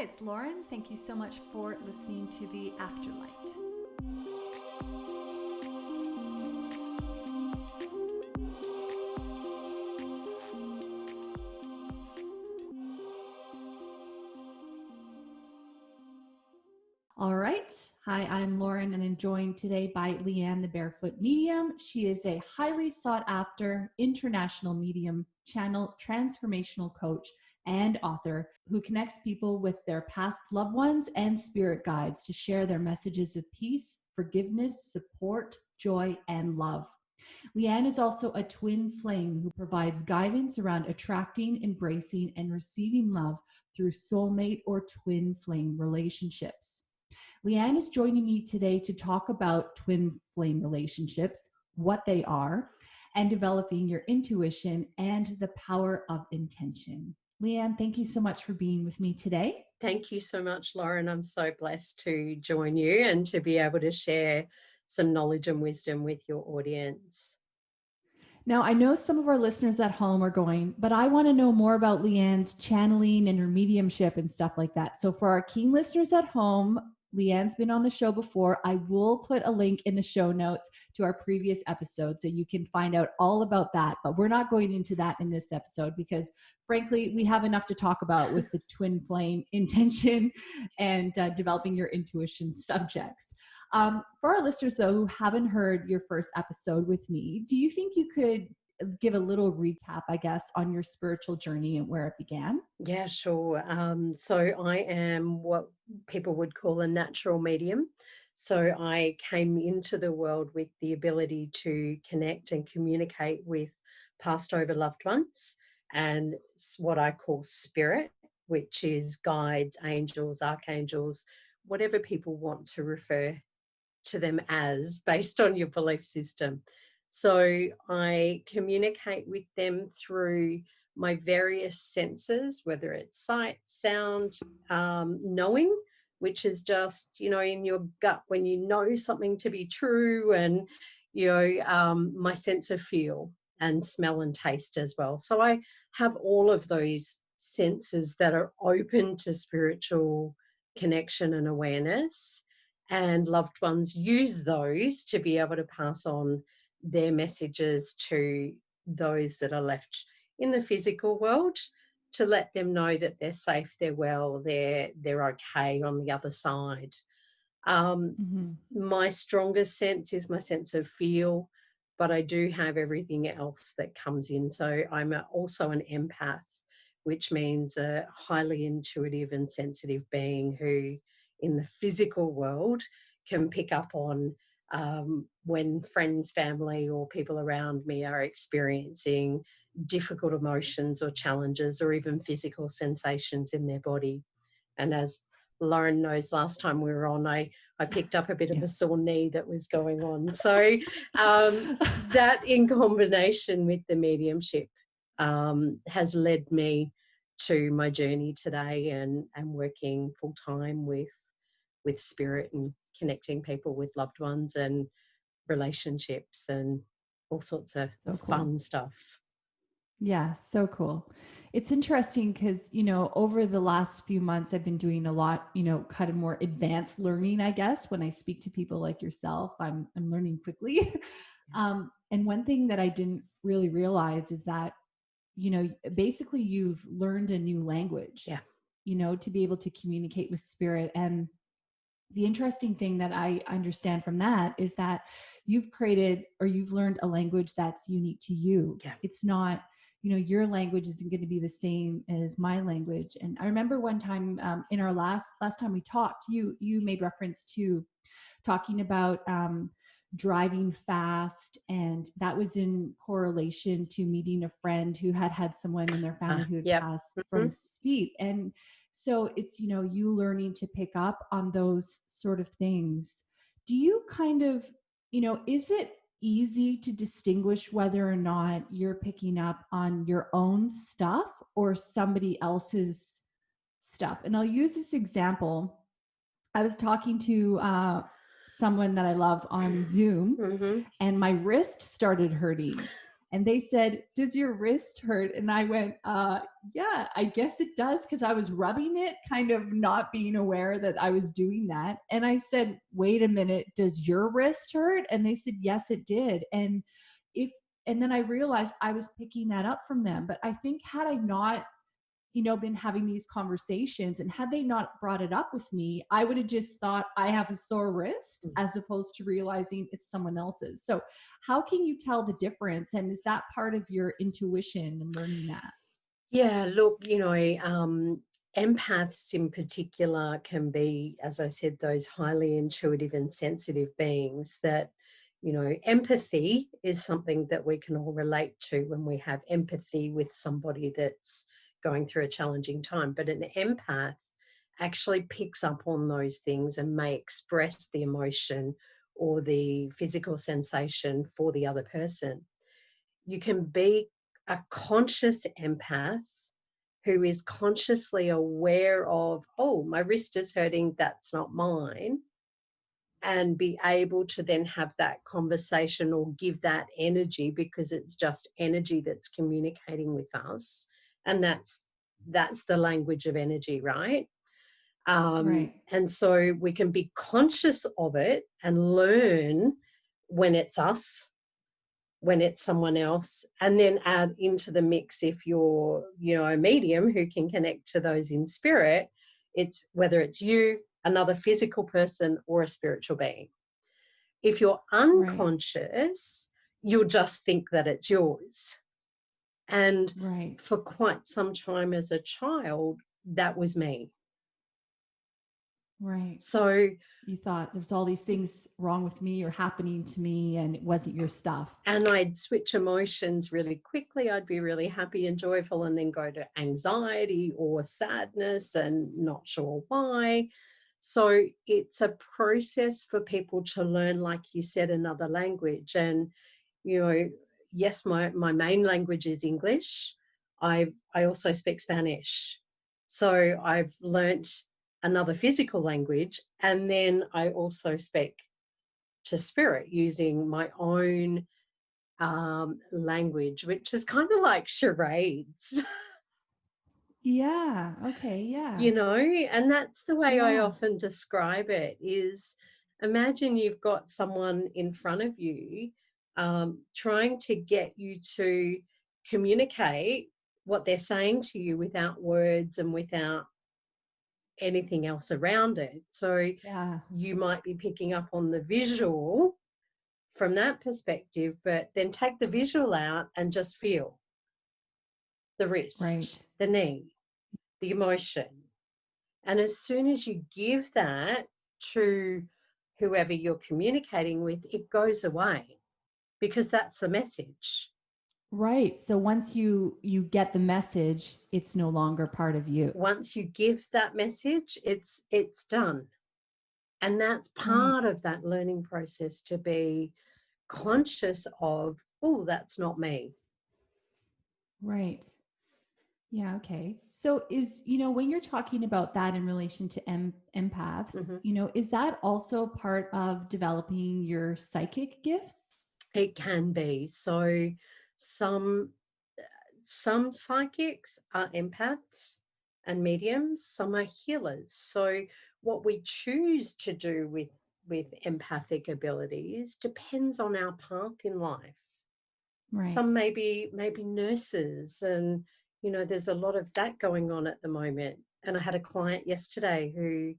it's Lauren. Thank you so much for listening to The Afterlight. All right. Hi, I'm Lauren, and I'm joined today by Leanne The Barefoot Medium. She is a highly sought after international medium, channel, transformational coach, and author who connects people with their past loved ones and spirit guides to share their messages of peace, forgiveness, support, joy, and love. Leanne is also a twin flame who provides guidance around attracting, embracing, and receiving love through soulmate or twin flame relationships. Leanne is joining me today to talk about twin flame relationships, what they are, and developing your intuition and the power of intention. Leanne, thank you so much for being with me today. Thank you so much, Lauren. I'm so blessed to join you and to be able to share some knowledge and wisdom with your audience. Now, I know some of our listeners at home are going, but I want to know more about Leanne's channeling and her mediumship and stuff like that. So for our keen listeners at home, Leanne's been on the show before. I will put a link in the show notes to our previous episode so you can find out all about that. But we're not going into that in this episode because, frankly, we have enough to talk about with the twin flame intention and developing your intuition subjects. For our listeners, though, who haven't heard your first episode with me, do you think you could give a little recap, I guess, on your spiritual journey and where it began? Yeah, sure. So I am what people would call a natural medium. So I came into the world with the ability to connect and communicate with passed over loved ones and what I call spirit, which is guides, angels, archangels, whatever people want to refer to them as based on your belief system. So I communicate with them through my various senses, whether it's sight, sound, knowing, which is just, in your gut when you know something to be true, and, my sense of feel and smell and taste as well. So I have all of those senses that are open to spiritual connection and awareness, and loved ones use those to be able to pass on their messages to those that are left in the physical world, to let them know that they're safe, they're well, they're okay on the other side. My strongest sense is my sense of feel, but I do have everything else that comes in. So I'm also an empath, which means a highly intuitive and sensitive being who in the physical world can pick up on when friends, family, or people around me are experiencing difficult emotions or challenges or even physical sensations in their body. And as Lauren knows, last time we were on, I picked up a bit of a sore knee that was going on. So that in combination with the mediumship has led me to my journey today and working full time with spirit and connecting people with loved ones and relationships and all sorts of fun stuff. Yeah, so cool. It's interesting because, over the last few months, I've been doing a lot, kind of more advanced learning, I guess. When I speak to people like yourself, I'm learning quickly. And one thing that I didn't really realize is that, basically you've learned a new language, to be able to communicate with spirit. And the interesting thing that I understand from that is that you've created or you've learned a language that's unique to you. Yeah. It's not, your language isn't going to be the same as my language. And I remember one time in our last time we talked, you made reference to talking about driving fast, and that was in correlation to meeting a friend who had someone in their family who had passed from speed. And so it's, you learning to pick up on those sort of things. Do you kind of, is it easy to distinguish whether or not you're picking up on your own stuff or somebody else's stuff? And I'll use this example. I was talking to someone that I love on Zoom, and my wrist started hurting. And they said, "Does your wrist hurt?" And I went, yeah, I guess it does, because I was rubbing it, kind of not being aware that I was doing that. And I said, "Wait a minute, does your wrist hurt?" And they said, "Yes, it did." If and then I realized I was picking that up from them. But I think, had I not, been having these conversations, and had they not brought it up with me, I would have just thought I have a sore wrist, Mm. as opposed to realizing it's someone else's. So how can you tell the difference, and is that part of your intuition and learning that? Yeah, look, empaths in particular can be, as I said, those highly intuitive and sensitive beings that, empathy is something that we can all relate to when we have empathy with somebody that's going through a challenging time. But an empath actually picks up on those things and may express the emotion or the physical sensation for the other person. You can be a conscious empath who is consciously aware of, oh, my wrist is hurting, that's not mine, and be able to then have that conversation or give that energy, because it's just energy that's communicating with us. And that's the language of energy, right? Right. And so we can be conscious of it and learn when it's us, when it's someone else, and then add into the mix, if you're, a medium who can connect to those in spirit, it's whether it's you, another physical person, or a spiritual being. If you're Right. unconscious, you'll just think that it's yours. And Right. for quite some time as a child, that was me. Right. So, You thought there's all these things wrong with me or happening to me, and it wasn't your stuff. and I'd switch emotions really quickly. I'd be really happy and joyful and then go to anxiety or sadness and not sure why. So it's a process for people to learn, like you said, another language. And, you know, yes, my main language is English. I also speak Spanish. So I've learnt another physical language, and then I also speak to spirit using my own language, which is kind of like charades, Yeah. Okay. Yeah. and that's the way I Yeah. often describe it is, imagine you've got someone in front of you trying to get you to communicate what they're saying to you without words and without anything else around it. So Yeah. you might be picking up on the visual from that perspective, but then take the visual out and just feel the wrist, Right. the knee, the emotion. And as soon as you give that to whoever you're communicating with, it goes away, because that's the message. Right. So once you get the message, it's no longer part of you. Once you give that message, it's done. And that's Right. part of that learning process, to be conscious of, oh, that's not me. Right. Yeah, okay. So when you're talking about that in relation to empaths, Mhm. is that also part of developing your psychic gifts? It can be. So some some psychics are empaths and mediums, some are healers. So what we choose to do with empathic abilities depends on our path in life. Right. Some maybe nurses, and there's a lot of that going on at the moment. And I had a client yesterday who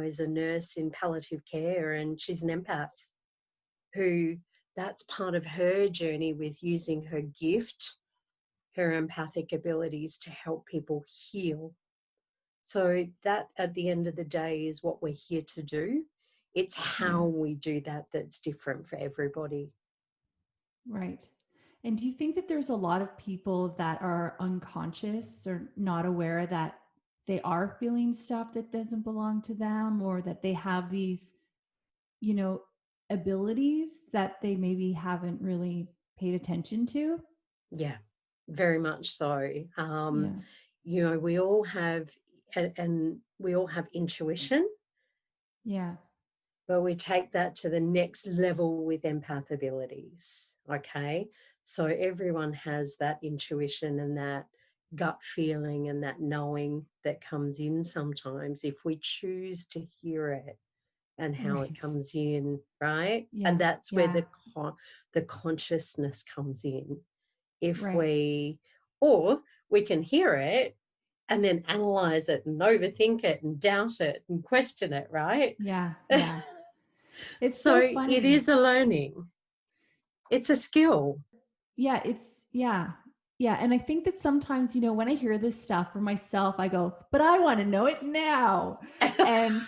is a nurse in palliative care, and she's an empath who, that's part of her journey with using her gift, her empathic abilities, to help people heal. So that at the end of the day is what we're here to do. It's how Yeah. we do that that's different for everybody. Right. And do you think that there's a lot of people that are unconscious or not aware that they are feeling stuff that doesn't belong to them, or that they have these, you know, abilities that they maybe haven't really paid attention to? Yeah, very much so. Yeah. We all have, and we all have intuition. Yeah. But we take that to the next level with empath abilities, okay? So everyone has that intuition and that gut feeling and that knowing that comes in sometimes if we choose to hear it and how it Right. comes in, right? And Yeah. that's where Yeah. the consciousness comes in. If Right. we or we can hear it and then analyze it and overthink it and doubt it and question it, right? Yeah. Yeah. It's So so it funny. is a learning. It's a skill. Yeah, yeah. Yeah, and I think that sometimes, when I hear this stuff for myself, I go, "But I want to know it now." And,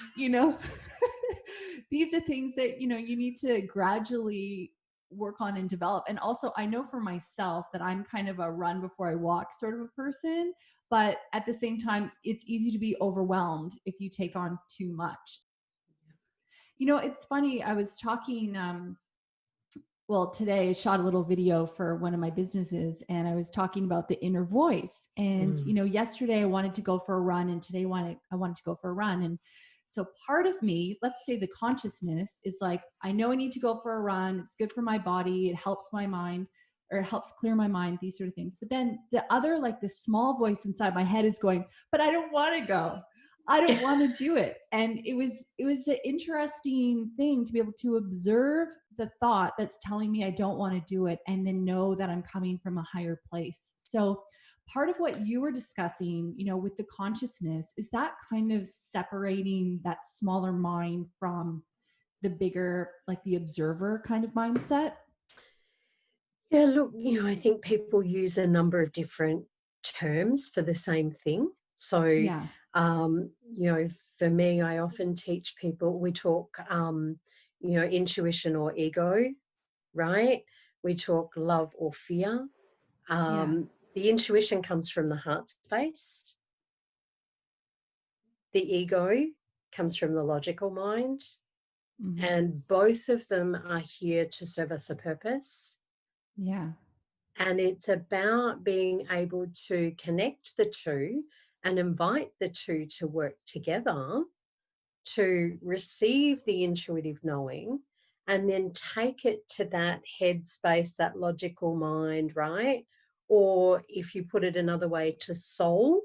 these are things that, you need to gradually work on and develop. And also, I know for myself that I'm kind of a run before I walk sort of a person, but at the same time, it's easy to be overwhelmed if you take on too much. It's funny, I was talking well, today I shot a little video for one of my businesses and I was talking about the inner voice. And, Mm, yesterday I wanted to go for a run and today I wanted to go for a run. And so part of me, let's say the consciousness is like, I know I need to go for a run. It's good for my body. It helps my mind or it helps clear my mind, these sort of things. But then the other, like the small voice inside my head is going, but I don't want to go. I don't want to do it. And it was an interesting thing to be able to observe the thought that's telling me I don't want to do it and then know that I'm coming from a higher place. So part of what you were discussing, with the consciousness is that kind of separating that smaller mind from the bigger, like the observer kind of mindset. yeah, look, I think people use a number of different terms for the same thing. So, Yeah. for me, I often teach people, we talk, intuition or ego, right? We talk love or fear. Yeah. The intuition comes from the heart space. The ego comes from the logical mind. Hmm. And both of them are here to serve us a purpose. Yeah. And it's about being able to connect the two and invite the two to work together to receive the intuitive knowing and then take it to that head space, that logical mind, right? Or if you put it another way, to soul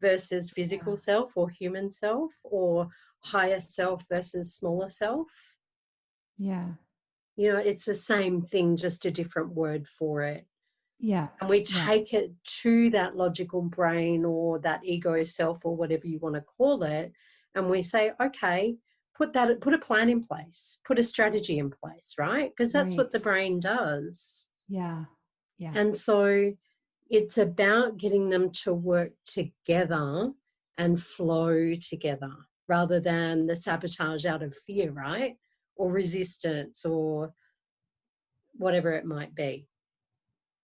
versus Yeah. physical self or human self, or higher self versus smaller self. Yeah. It's the same thing, just a different word for it. Yeah. And we Yeah. take it to that logical brain or that ego self or whatever you want to call it. And we say, okay, put a plan in place, put a strategy in place, right? Because that's what Right. the brain does. Yeah. Yeah. And so it's about getting them to work together and flow together rather than the sabotage out of fear, right? Or resistance or whatever it might be.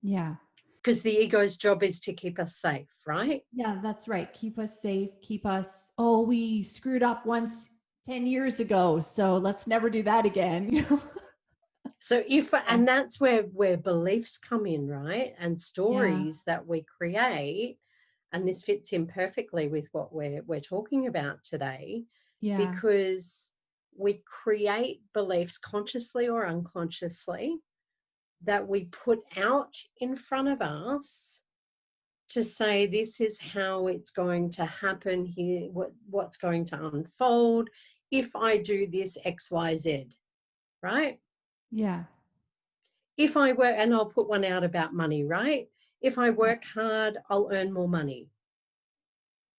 Yeah. Because the ego's job is to keep us safe, right? Yeah, that's right. Keep us safe. Keep us, oh, we screwed up once 10 years ago. So let's never do that again. So Yeah. and that's where beliefs come in, right? And Yeah. stories that we create, and this fits in perfectly with what we're talking about today, Yeah. because we create beliefs consciously or unconsciously that we put out in front of us to say this is how it's going to happen here, what's going to unfold if I do this XYZ, right? Yeah. If I work, and I'll put one out about money, right? If I Yeah. work hard, I'll earn more money.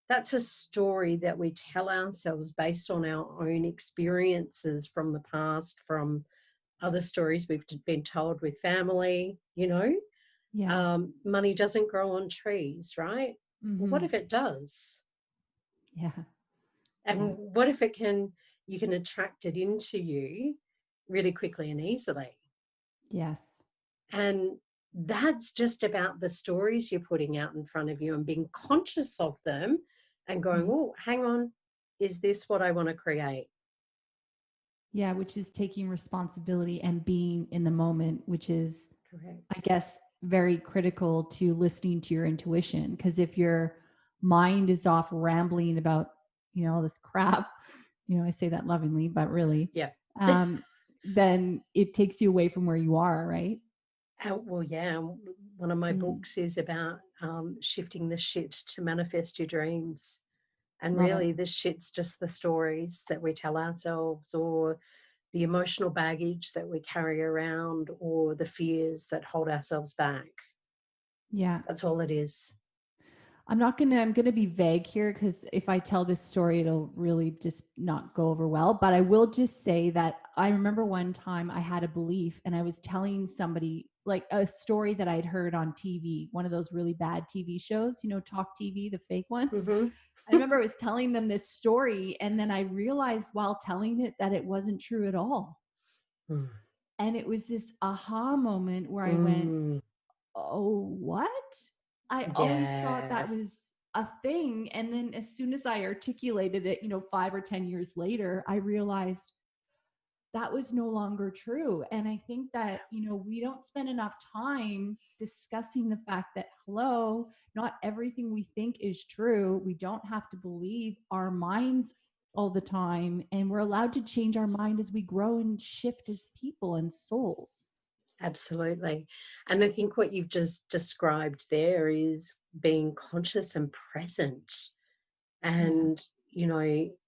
That's a story that we tell ourselves based on our own experiences from the past, from other stories we've been told with family, Yeah. money doesn't grow on trees, right? Well, what Mm-hmm. if it does? Yeah. Yeah. And what if you can attract it into you really quickly and easily? Yes. And that's just about the stories you're putting out in front of you and being conscious of them and going, Mhm. oh, hang on, is this what I want to create? Yeah. Which is taking responsibility and being in the moment, which is, I Correct. guess, very critical to listening to your intuition. Because if your mind is off rambling about, all this crap, I say that lovingly, but really, Yeah. um, then it takes you away from where you are, right? Well, yeah. One of my Mm, books is about shifting the shit to manifest your dreams. And love it. really, this shit's just the stories that we tell ourselves, or the emotional baggage that we carry around, or the fears that hold ourselves back. Yeah. That's all it is. I'm gonna be vague here because if I tell this story, it'll really just not go over well. But I will just say that I remember one time I had a belief and I was telling somebody like a story that I'd heard on TV, one of those really bad TV shows, talk TV, the fake ones. Hmm. I remember I was telling them this story, and then I realized while telling it that it wasn't true at all. Mm. And it was this aha moment where I went, Mm. oh, what? I always thought Yeah, that was a thing. And then as soon as I articulated it, 5 or 10 years later, I realized that was no longer true. And I think that, we don't spend enough time discussing the fact that, hello, not everything we think is true. We don't have to believe our minds all the time. And we're allowed to change our mind as we grow and shift as people and souls. absolutely. And I think what you've just described there is being conscious and present. Yeah. And,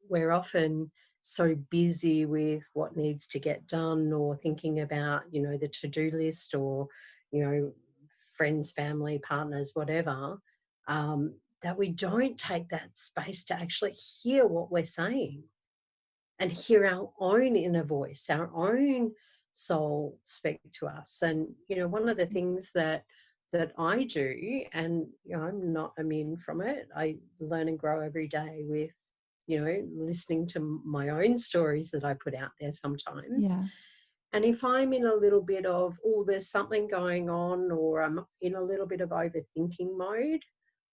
we're often so busy with what needs to get done, or thinking about, the to do list, or, you know, friends, family, partners, whatever, that we don't take that space to actually hear what we're saying, and hear our own inner voice, our own soul speak to us. And one of the things that I do, and I'm not immune from it. I learn and grow every day with listening to my own stories that I put out there sometimes. Yeah. And if I'm in a little bit of, oh, there's something going on, or I'm in a little bit of overthinking mode,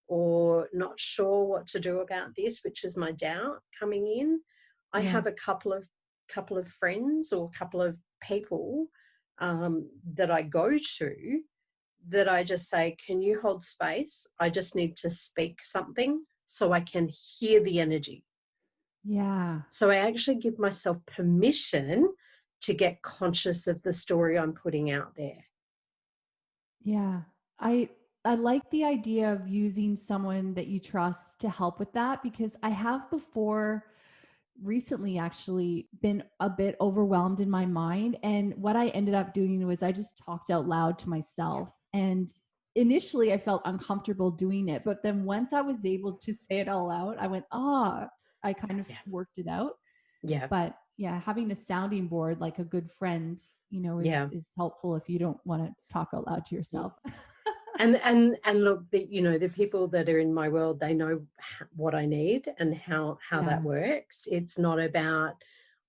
or not sure what to do about this, which is my doubt coming in, I Yeah. have a couple of friends, or a couple of people that I go to, that I just say, can you hold space? I just need to speak something so I can hear the energy. Yeah. So I actually give myself permission to get conscious of the story I'm putting out there. Yeah. I I like the idea of using someone that you trust to help with that because I have before recently actually been a bit overwhelmed in my mind, and what I ended up doing was I just talked out loud to Yeah. myself, and initially I felt uncomfortable doing it, but then once I was able to say it all out, I went, "Ah," I kind of Yeah. worked it out. Yeah. But yeah, having a sounding board like a good friend, is Yeah. helpful if you don't want to talk out loud to Yeah. yourself. And look, the people that are in my world, they know what I need and how that Yeah. works. It's not about,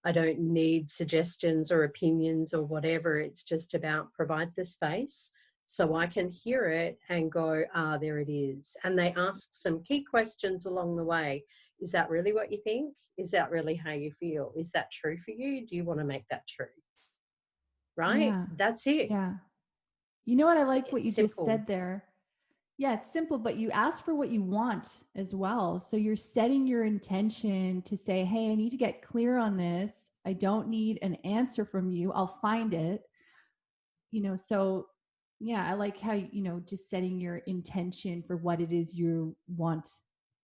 I don't need suggestions or opinions or whatever. It's just about provide the space so I can hear it and go, ah, there it is. And they ask some key questions along the way. Is that really what you think? Is that really how you feel? Is that true for you? Do you want to make that true? Right? Yeah. That's it. Yeah. You know what? I like what It's you just simple. said there. Yeah, it's simple, but you ask for what you want as well. So you're setting your intention to say, hey, I need to get clear on this. I don't need an answer from you. I'll find it. So yeah, I like how, just setting your intention for what it is you want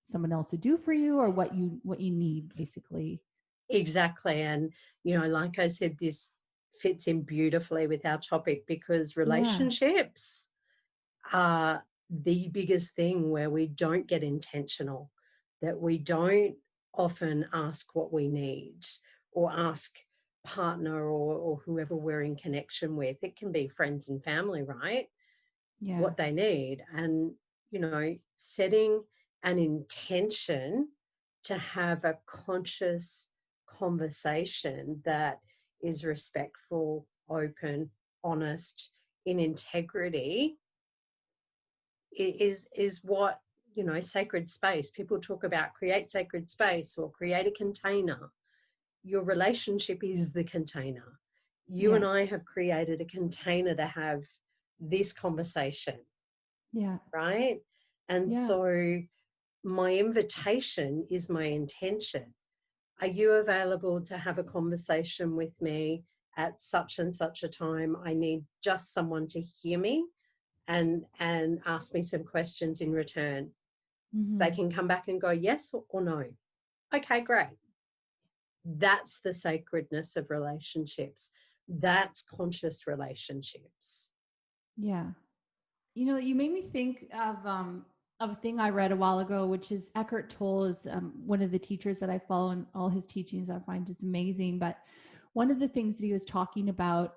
someone else to do for you or what you need basically. Exactly. And, like I said, this fits in beautifully with our topic, because Yeah. relationships are the biggest thing where we don't get intentional, that we don't often ask what we need, or ask partner, or whoever we're in connection with. It can be friends and family, right? Yeah. What they need. And, setting an intention to have a conscious conversation that is respectful, open, honest, in integrity, is what, sacred space. People talk about create sacred space or create a container. Your relationship is the container. You and Yeah. I have created a container to have this conversation, Yeah. right? And Yeah. so my invitation is my intention. are you available to have a conversation with me at such and such a time? I need just someone to hear me and ask me some questions in return. They Mm-hmm. can come back and go yes or no. Okay, great. That's the sacredness of relationships. That's conscious relationships. Yeah. You made me think of a thing I read a while ago, which is Eckhart Tolle is one of the teachers that I follow, and all his teachings I find just amazing. But one of the things that he was talking about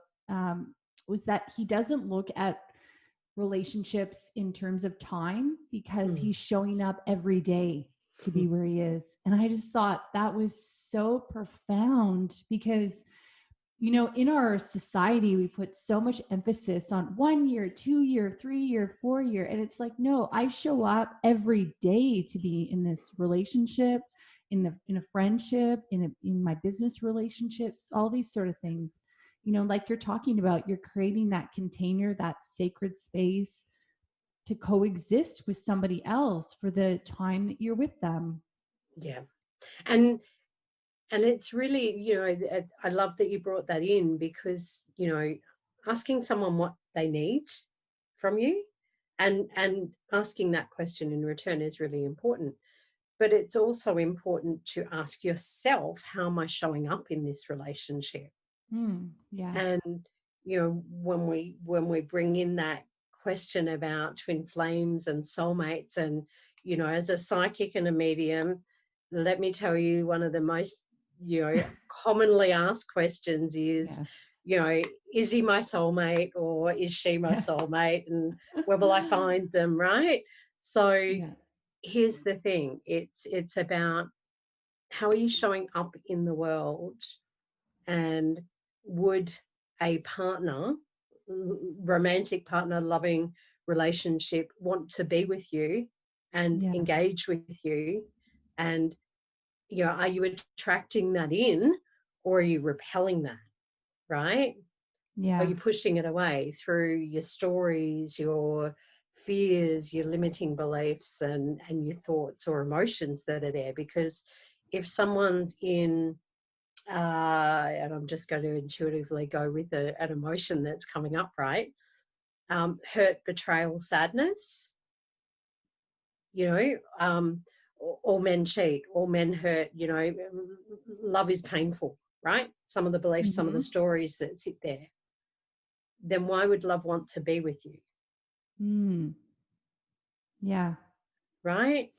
was that he doesn't look at relationships in terms of time because Mm. he's showing up every day to be where he is. And I just thought that was so profound because in our society, we put so much emphasis on 1 year, 2 year, 3 year, 4 year. And it's like, no, I show up every day to be in this relationship, in a friendship, in my business relationships, all these sort of things. Like you're talking about, you're creating that container, that sacred space to coexist with somebody else for the time that you're with them. Yeah. And it's really, I love that you brought that in because, asking someone what they need from you and asking that question in return is really important. But it's also important to ask yourself, how am I showing up in this relationship? Yeah. And when we bring in that question about twin flames and soulmates, and as a psychic and a medium, let me tell you, one of the most commonly asked questions is, Yes. is he my soulmate or is she my Yes. soulmate, and where will I find them, right? So Yeah. here's the thing, it's about how are you showing up in the world, and would a partner, romantic partner, loving relationship, want to be with you and Yeah. engage with you? And are you attracting that in, or are you repelling that, right? Are Yeah. you pushing it away through your stories, your fears, your limiting beliefs, and your thoughts or emotions that are there? Because if someone's in and I'm just going to intuitively go with an emotion that's coming up, right? Hurt, betrayal, sadness, you know, um, all men cheat, all men hurt, love is painful, right? Some of the beliefs, some of the Mm-hmm. stories that sit there. Then why would love want to be with you, Mm. Yeah. right?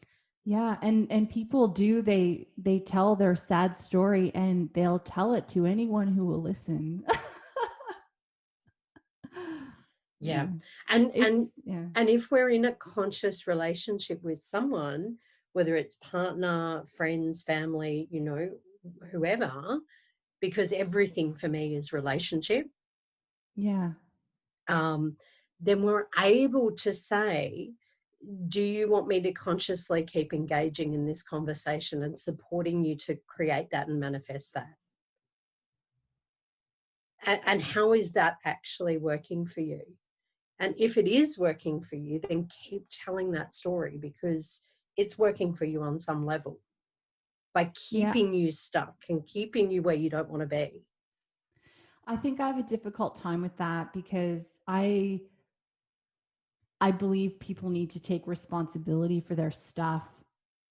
Yeah. And people do, they tell their sad story and they'll tell it to anyone who will listen. Yeah. Yeah. And and It's yeah. and if we're in a conscious relationship with someone, whether it's partner, friends, family, whoever, because everything for me is relationship, Yeah. um, then we're able to say, do you want me to consciously keep engaging in this conversation and supporting you to create that and manifest that? And how is that actually working for you? And if it is working for you, then keep telling that story, because it's working for you on some level by Yeah. keeping you stuck and keeping you where you don't want to be. I think I have a difficult time with that because I believe people need to take responsibility for their stuff.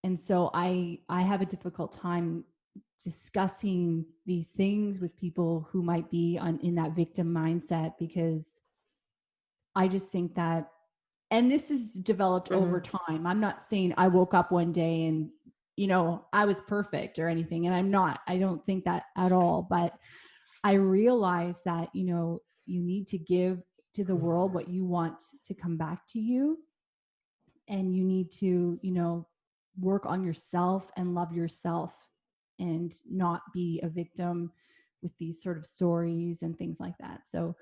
And so I have a difficult time discussing these things with people who might be in that victim mindset because I just think that, and this is developed over Mhm. time. I'm not saying I woke up one day and I was perfect or anything, and I'm not. I don't think that at all, but I realize that, you need to give to the world what you want to come back to you. And you need to, work on yourself and love yourself and not be a victim with these sort of stories and things like that. So,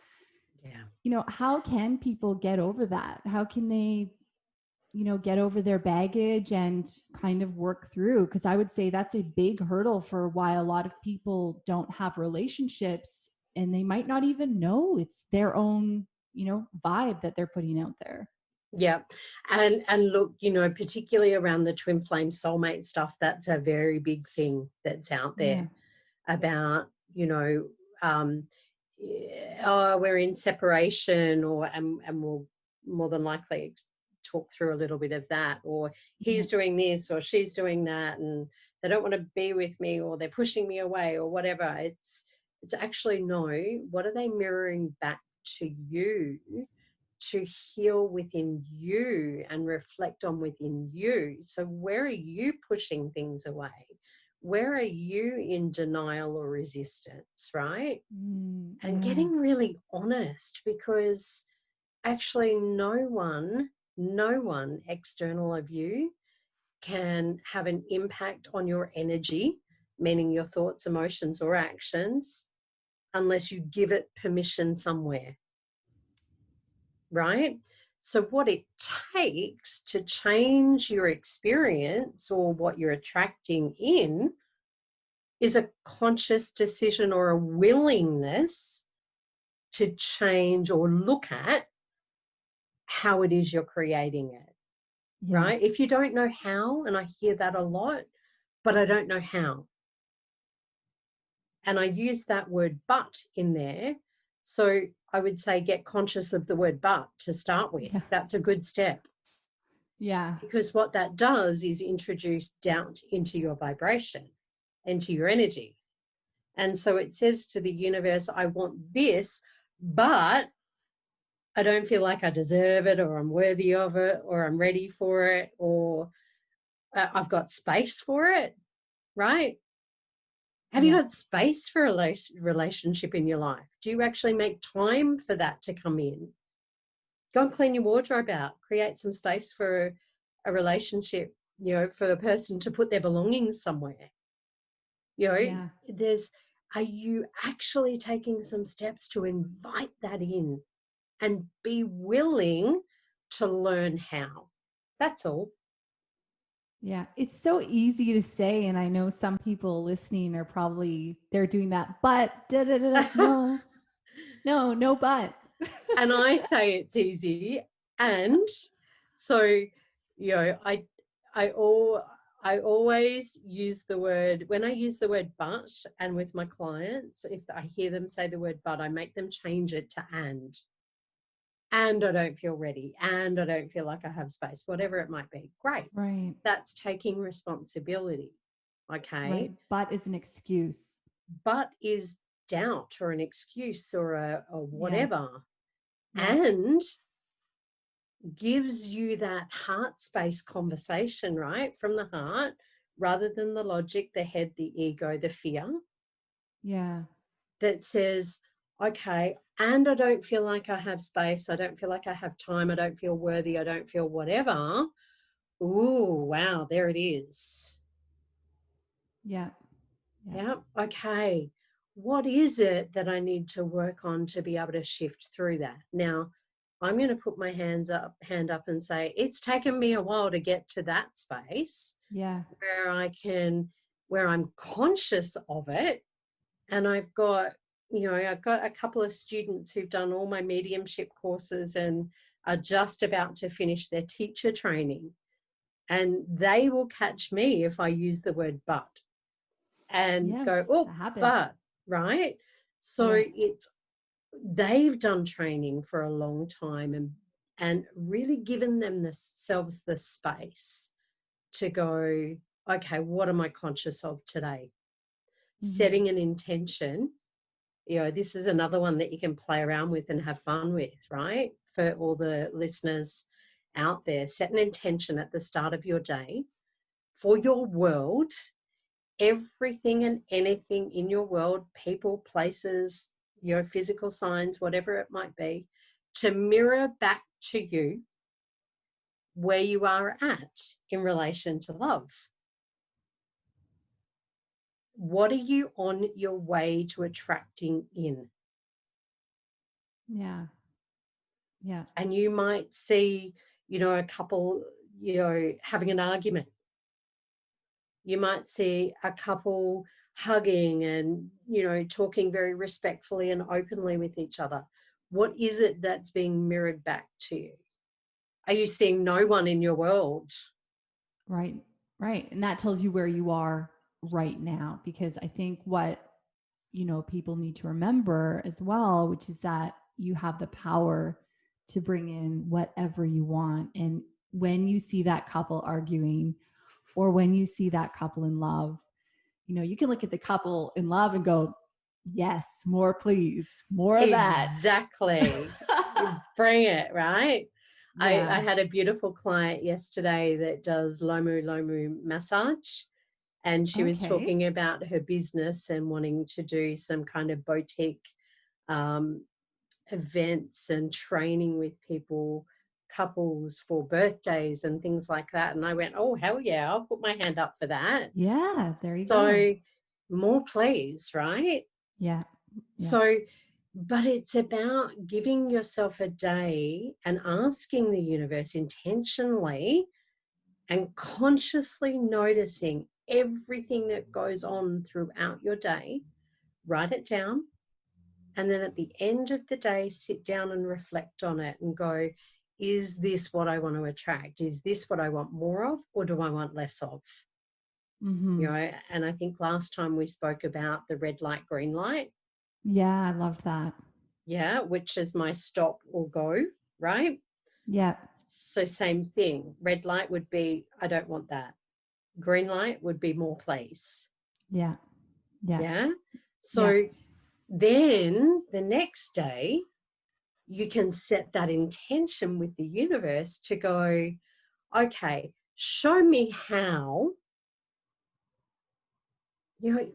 Yeah. how can people get over that? How can they, get over their baggage and kind of work through? Because I would say that's a big hurdle for why a lot of people don't have relationships, and they might not even know it's their own, vibe that they're putting out there. Yeah. And look, particularly around the twin flame soulmate stuff, that's a very big thing that's out Yeah. there about, um, oh, we're in separation, and we'll more than likely talk through a little bit of that, or Yeah. he's doing this or she's doing that, and they don't want to be with me, or they're pushing me away, or whatever. It's actually, no, what are they mirroring back to you to heal within you and reflect on within you? So where are you pushing things away? Where are you in denial or resistance, right? And Yeah. getting really honest, because actually no one external of you can have an impact on your energy, meaning your thoughts, emotions, or actions, unless you give it permission somewhere, right? So what it takes to change your experience or what you're attracting in is a conscious decision or a willingness to change or look at how it is you're creating it, Yeah. right? If you don't know how, and I hear that a lot, but I don't know how. And I use that word but in there. So I would say get conscious of the word but to start with. Yeah. That's a good step, Yeah. because what that does is introduce doubt into your vibration, into your energy. And so it says to the universe, I want this, but I don't feel like I deserve it, or I'm worthy of it, or I'm ready for it, or I've got space for it, right? Have you Yeah. got space for a relationship in your life? Do you actually make time for that to come in? Go and clean your wardrobe out, create some space for a relationship, for a person to put their belongings somewhere. Yeah. Are you actually taking some steps to invite that in and be willing to learn how? That's all. Yeah. It's so easy to say. And I know some people listening are probably, they're doing that, but da, da, da, da. No, no, no, but. And I say it's easy. And so, you know, I I all I always use the word, when I use the word but, and with my clients, if I hear them say the word but, I make them change it to and. And I don't feel ready. And I don't feel like I have space, whatever it might be. Great. Right. That's taking responsibility. Right. Okay. But is an excuse. But is doubt or an excuse or a Yeah. whatever. Yeah. And gives you that heart space conversation, right? From the heart, rather than the logic, the head, the ego, the fear, Yeah. that says, okay, and I don't feel like I have space. I don't feel like I have time. I don't feel worthy. I don't feel whatever. Ooh, wow, there it is. Yeah. Yeah. Yeah, okay. What is it that I need to work on to be able to shift through that? Now, I'm going to put my hand up and say, it's taken me a while to get to that space Yeah. where I'm conscious of it. And I've got a couple of students who've done all my mediumship courses and are just about to finish their teacher training. And they will catch me if I use the word but, and go, Yes. A oh, habit. but, right? So Yeah. they've done training for a long time, and really given themselves the space to go, okay, what am I conscious of today? Mm-hmm. Setting an intention. This is another one that you can play around with and have fun with, right? For all the listeners out there, set an intention at the start of your day for your world, everything and anything in your world, people, places, your physical signs, whatever it might be, to mirror back to you where you are at in relation to love. What are you on your way to attracting in? Yeah. Yeah. And you might see, a couple, having an argument. You might see a couple hugging and, talking very respectfully and openly with each other. What is it that's being mirrored back to you? Are you seeing no one in your world? Right. Right. And that tells you where you are right now, because I think what, people need to remember as well, which is that you have the power to bring in whatever you want. And when you see that couple arguing, or when you see that couple in love, you can look at the couple in love and go, yes, more, please, more of that. Exactly. You bring it, right? I Yeah. had a beautiful client yesterday that does Lomu Lomu massage, and she was Okay. talking about her business and wanting to do some kind of boutique um, events and training with people, couples for birthdays and things like that. And I went, oh, hell yeah, I'll put my hand up for that. Yeah. There you go. So more please, right? Yeah. Yeah. So, but it's about giving yourself a day and asking the universe intentionally and consciously noticing everything that goes on throughout your day. Write it down. And then at the end of the day, sit down and reflect on it and go, is this what I want to attract? Is this what I want more of, or do I want less of? Mm-hmm. And I think last time we spoke about the red light, green light. Yeah. I love that. Yeah, which is my stop or go, right? Yeah. So same thing. Red light would be, I don't want that. Green light would be more please. Yeah. Yeah. Yeah. Yeah. So then the next day, you can set that intention with the universe to go, okay, show me how, you know,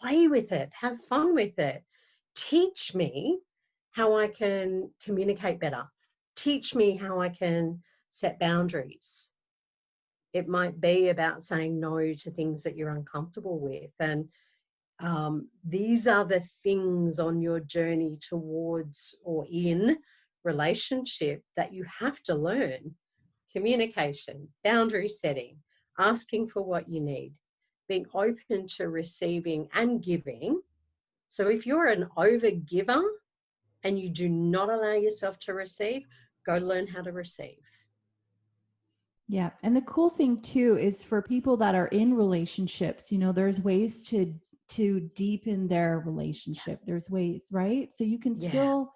play with it, have fun with it. Teach me how I can communicate better. Teach me how I can set boundaries. It might be about saying no to things that you're uncomfortable with. And these are the things on your journey towards or in relationship that you have to learn: communication, boundary setting, asking for what you need, being open to receiving and giving. So if you're an overgiver and you do not allow yourself to receive, go learn how to receive. Yeah. And the cool thing too is for people that are in relationships, there's ways to deepen their relationship. There's ways, right? So you can Yeah, still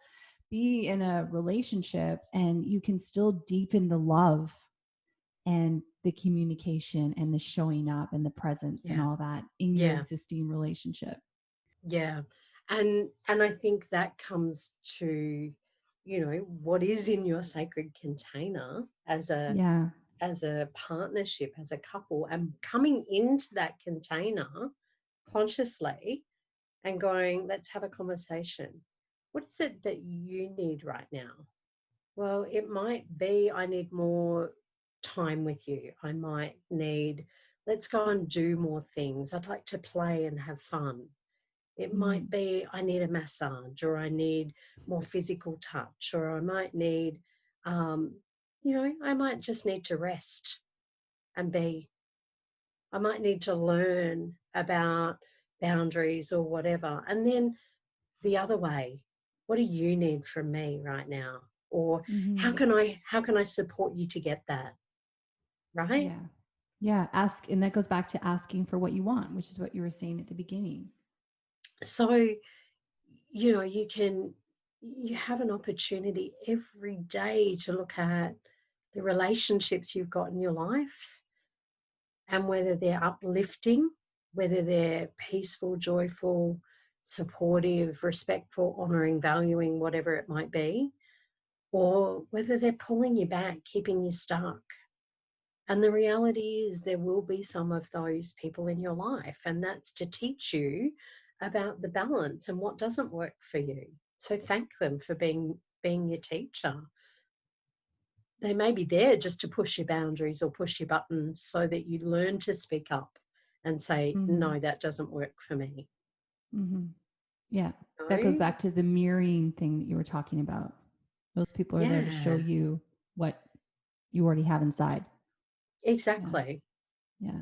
be in a relationship and you can still deepen the love and the communication and the showing up and the presence and yeah, all that in your yeah, existing relationship. yeah. And I think that comes to, what is in your sacred container Yeah. as a partnership, as a couple, and coming into that container consciously and going, let's have a conversation. What is it that you need right now? Well, it might be I need more time with you. I might need, let's go and do more things. I'd like to play and have fun. It Mm-hmm. might be I need a massage, or I need more physical touch, or I might need, um, I might just need to rest and be. I might need to learn about boundaries or whatever. And then the other way, what do you need from me right now? Or how Mm-hmm. can I support you to get that? Right? Yeah. Yeah. Ask. And that goes back to asking for what you want, which is what you were saying at the beginning. So, you have an opportunity every day to look at the relationships you've got in your life and whether they're uplifting, whether they're peaceful, joyful, supportive, respectful, honoring, valuing, whatever it might be, or whether they're pulling you back, keeping you stuck. And the reality is, there will be some of those people in your life, and that's to teach you about the balance and what doesn't work for you. So thank them for being your teacher. They may be there just to push your boundaries or push your buttons so that you learn to speak up and say, Mm-hmm. no, that doesn't work for me. Mm-hmm. Yeah. That goes No? back to the mirroring thing that you were talking about. Those people are there to show Yeah, you what you already have inside. Yeah. exactly. Yeah.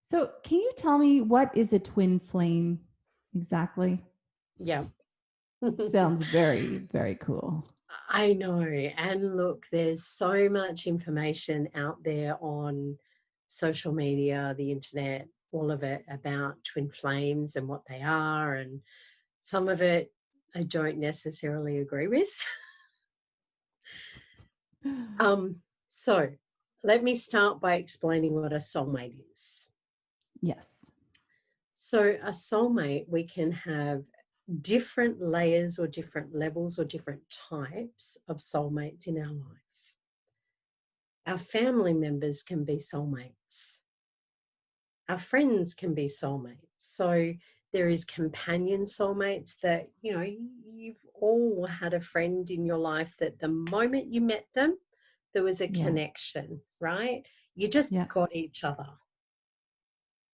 So, can you tell me what is a twin flame exactly? Yeah. Sounds very, very cool. I know. And look, there's so much information out there on social media, the internet, all of it about twin flames and what they are. And some of it I don't necessarily agree with. So let me start by explaining what a soulmate is. Yes. So a soulmate, we can have different layers or different levels or different types of soulmates in our life. Our family members can be soulmates. Our friends can be soulmates. So there is companion soulmates that, you've all had a friend in your life that the moment you met them, there was a Yeah. connection, right? You just Yeah. got each other.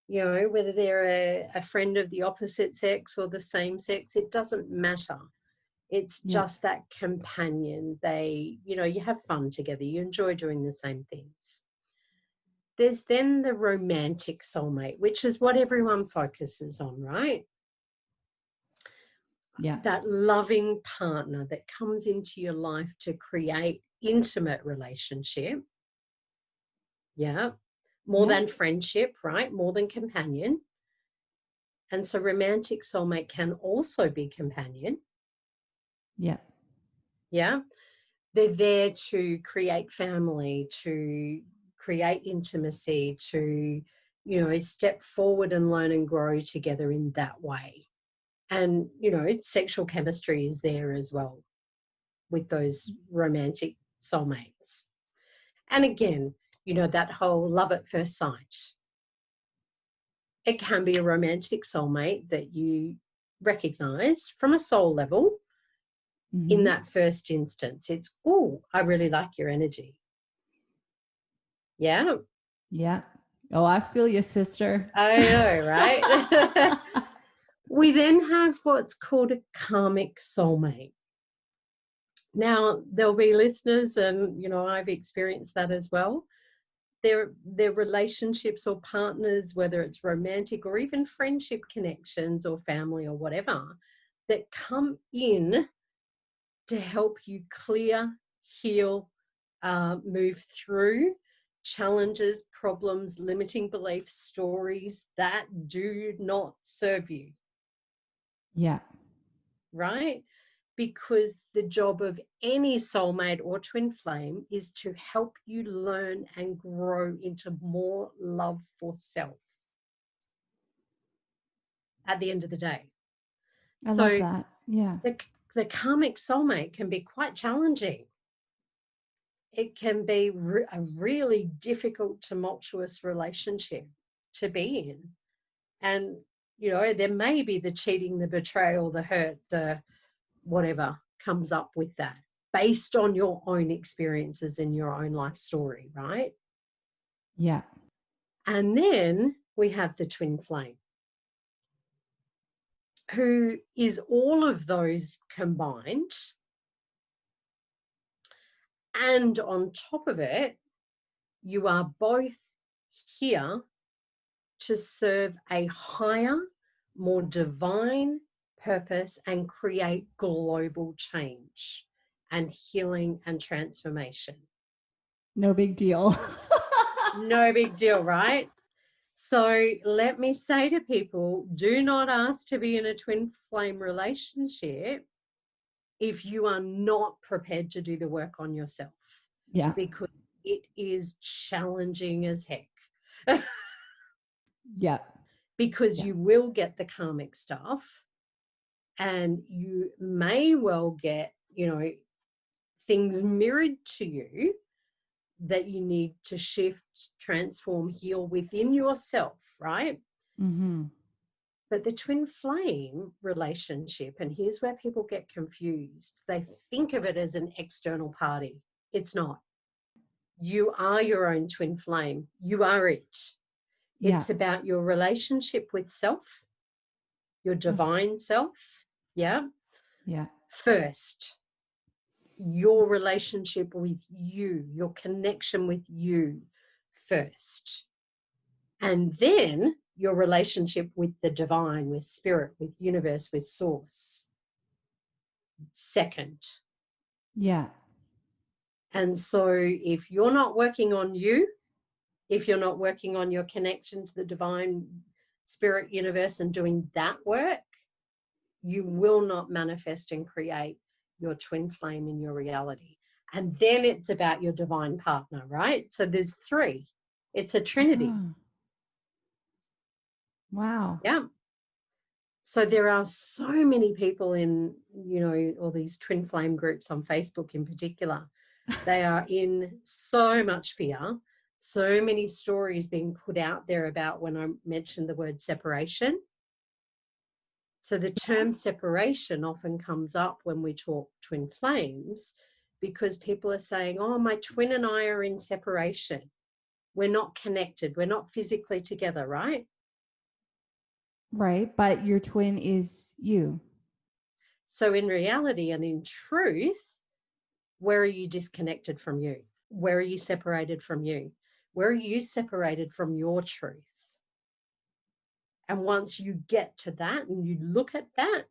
Whether they're a friend of the opposite sex or the same sex, it doesn't matter. It's Yeah. just that companion. You have fun together. You enjoy doing the same things. There's then the romantic soulmate, which is what everyone focuses on, right? Yeah. That loving partner that comes into your life to create intimate relationship. Yeah. More Yeah. than friendship, right? More than companion. And so romantic soulmate can also be companion. Yeah. Yeah. They're there to create family, to create intimacy, to, step forward and learn and grow together in that way. And, sexual chemistry is there as well with those romantic soulmates. And again, that whole love at first sight. It can be a romantic soulmate that you recognize from a soul level in Mm-hmm. that first instance. It's, oh, I really like your energy. Yeah. Yeah. Oh, I feel you, sister. I know, right? We then have what's called a karmic soulmate. Now, there'll be listeners, and I've experienced that as well. Their relationships or partners, whether it's romantic or even friendship connections or family or whatever, that come in to help you clear, heal, move through challenges, problems, limiting beliefs, stories that do not serve you. Yeah. Right? Because the job of any soulmate or twin flame is to help you learn and grow into more love for self at the end of the day. I love So that. Yeah. the karmic soulmate can be quite challenging. It can be a really difficult, tumultuous relationship to be in. And, there may be the cheating, the betrayal, the hurt, the whatever comes up with that based on your own experiences in your own life story, right? Yeah. And then we have the twin flame, who is all of those combined. And on top of it, you are both here to serve a higher, more divine purpose and create global change and healing and transformation. No big deal. No big deal, right? So let me say to people, do not ask to be in a twin flame relationship if you are not prepared to do the work on yourself, Yeah. because it is challenging as heck. Yeah. Because Yeah. you will get the karmic stuff, and you may well get, things mirrored to you that you need to shift, transform, heal within yourself, right? Mm-hmm. But the twin flame relationship, and here's where people get confused, they think of it as an external party. It's not. You are your own twin flame. You are it. Yeah. It's about your relationship with self, your divine self. Yeah. Yeah. First, your relationship with you, your connection with you first. And then your relationship with the divine, with spirit, with universe, with source second. Yeah. And so if you're not working on you, if you're not working on your connection to the divine spirit universe and doing that work, you will not manifest and create your twin flame in your reality. And then it's about your divine partner, right? So there's three. It's a trinity. Oh, wow. Yeah. So there are so many people in, all these twin flame groups on Facebook in particular. They are in so much fear, so many stories being put out there about when I mentioned the word separation. So the term separation often comes up when we talk twin flames, because people are saying, oh, my twin and I are in separation. We're not connected. We're not physically together, right? Right. But your twin is you. So in reality and in truth, where are you disconnected from you? Where are you separated from you? Where are you separated from your truth? And once you get to that and you look at that